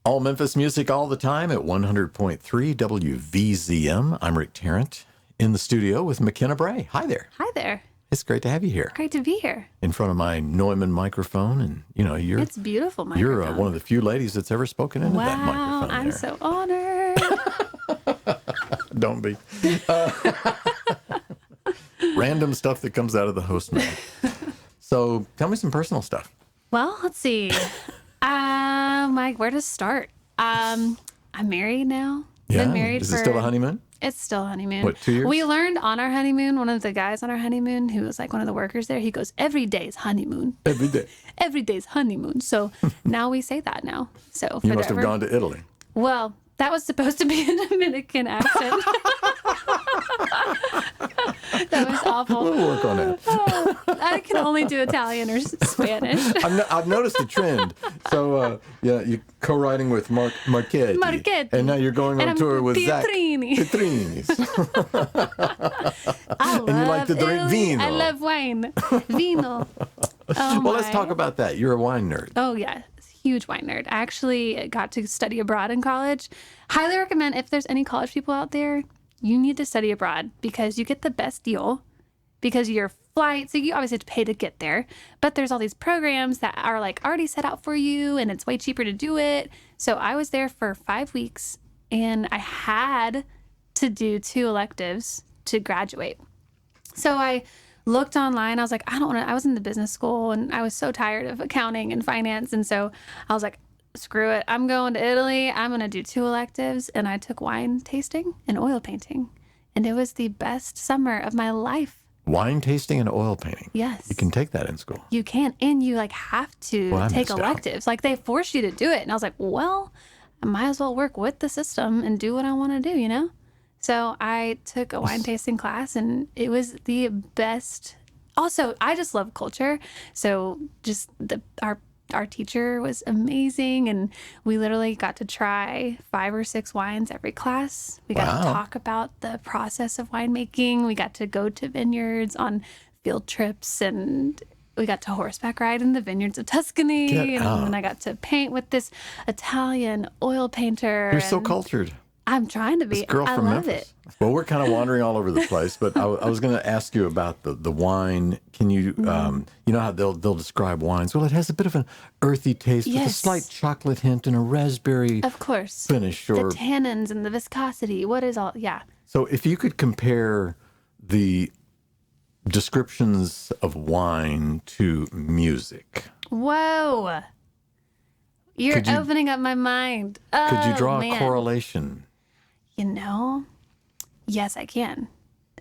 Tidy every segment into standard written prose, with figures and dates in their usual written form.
All Memphis music all the time at 100.3 WVZM. I'm Rick Tarrant in the studio with McKenna Bray. Hi there. Hi there. It's great to have you here. Great to be here. In front of my Neumann microphone, and It's beautiful microphone. You're one of the few ladies that's ever spoken into that microphone. I'm so honored. Don't be. Random stuff that comes out of the host mouth. So tell me some personal stuff. Well, let's see. Where to start? I'm married now. Yeah. Been married Is it still a honeymoon? It's still a honeymoon. What, 2 years? We learned on our honeymoon, one of the guys on our honeymoon who was like one of the workers there, he goes, every day's honeymoon. Every day. Every day's honeymoon. So now we say that now. So You must have gone to Italy. Well, that was supposed to be a Dominican accent. That was awful. We'll work on that. I can only do Italian or Spanish. I've noticed a trend. So, you're co-writing with Marchetti. And now you're going on tour with Pietrini. Zach Pietrinis. And you like to drink vino. I love wine. Vino. Oh, well, let's talk about that. You're a wine nerd. Oh, yeah. Huge wine nerd. I actually got to study abroad in college. Highly recommend, if there's any college people out there, you need to study abroad because you get the best deal because your flight, so you obviously have to pay to get there, but there's all these programs that are like already set out for you and it's way cheaper to do it. So I was there for 5 weeks and I had to do 2 electives to graduate. So I looked online. I was like, I was in the business school and I was so tired of accounting and finance. And so I was like, screw it. I'm going to Italy. I'm going to do 2 electives. And I took wine tasting and oil painting. And it was the best summer of my life. Wine tasting and oil painting. Yes. You can take that in school. You can. And you have to take electives. Like they force you to do it. And I was like, well, I might as well work with the system and do what I want to do, So I took a wine tasting class and it was the best. Also, I just love culture. So just our teacher was amazing and we literally got to try 5 or 6 wines every class. We got to talk about the process of winemaking. We got to go to vineyards on field trips and we got to horseback ride in the vineyards of Tuscany. And then I got to paint with this Italian oil painter. You're so cultured. I'm trying to be. This girl from love Memphis. it. Well, we're kind of wandering all over the place, but I was going to ask you about the wine. Can you, you know how they'll describe wines? Well, it has a bit of an earthy taste with a slight chocolate hint and a raspberry finish. Or the tannins and the viscosity. What is all, So if you could compare the descriptions of wine to music. Whoa. You're opening up my mind. Could you draw a correlation? Yes, I can.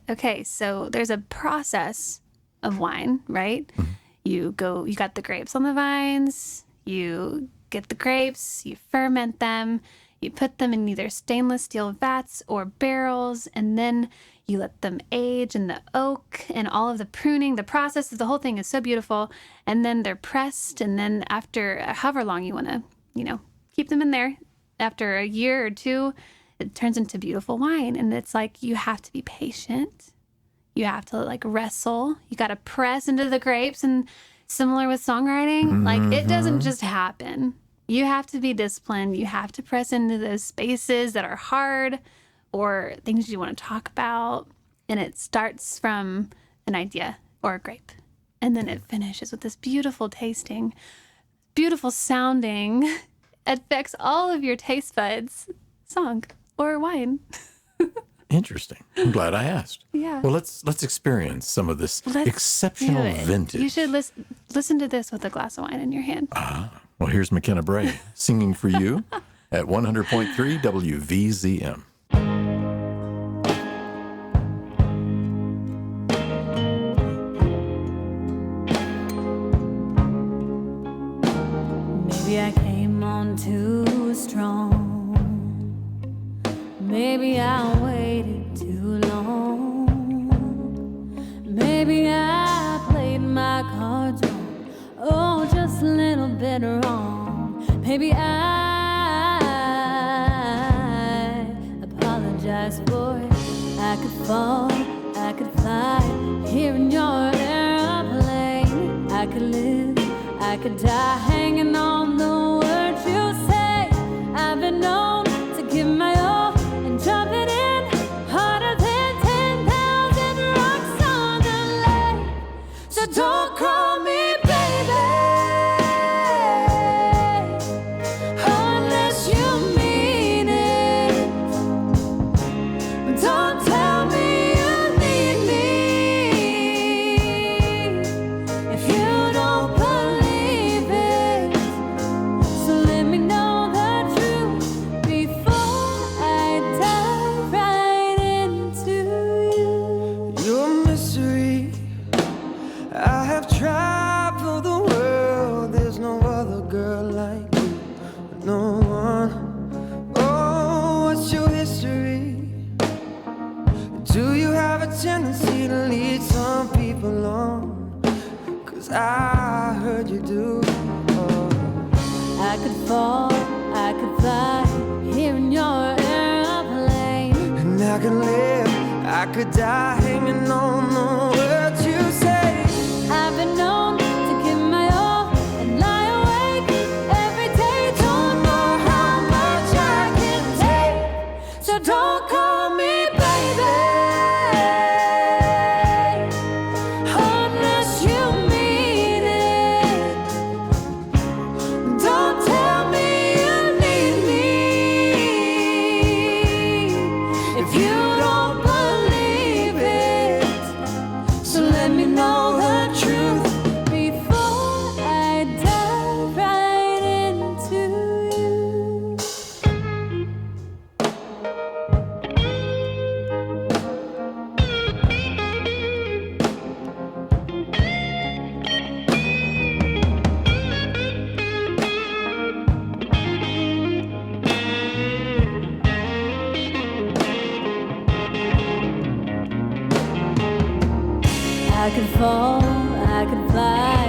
Okay, so there's a process of wine, right? Mm-hmm. You got the grapes on the vines, you get the grapes, you ferment them, you put them in either stainless steel vats or barrels, and then you let them age in the oak and all of the pruning, the process of the whole thing is so beautiful. And then they're pressed, and then after however long you want to, keep them in there, after a year or 2, it turns into beautiful wine. And it's like you have to be patient. You have to wrestle. You got to press into the grapes. And similar with songwriting, it doesn't just happen. You have to be disciplined. You have to press into those spaces that are hard or things you want to talk about. And it starts from an idea or a grape. And then it finishes with this beautiful tasting, beautiful sounding, affects all of your taste buds, song or wine. Interesting. I'm glad I asked. Yeah. Well, let's experience some of this exceptional vintage. You should listen to this with a glass of wine in your hand. Well, here's McKenna Bray singing for you at 100.3 WVZM. Maybe I came on too strong. Maybe I waited too long. Maybe I played my cards wrong. Oh, just a little bit wrong. Maybe I apologize for it. I could fall, I could fly here in your airplane. I could live, I could die hanging on the words you say. fall, I could fly here in your airplane. And I could live, I could die hanging on the words you say. I've been known to give my all and lie awake every day. Don't know how much I can take, so don't call me baby unless you mean it. Don't tell me you need me if you don't believe it. So let me know the truth before I dive right into you. I could fall, I could fly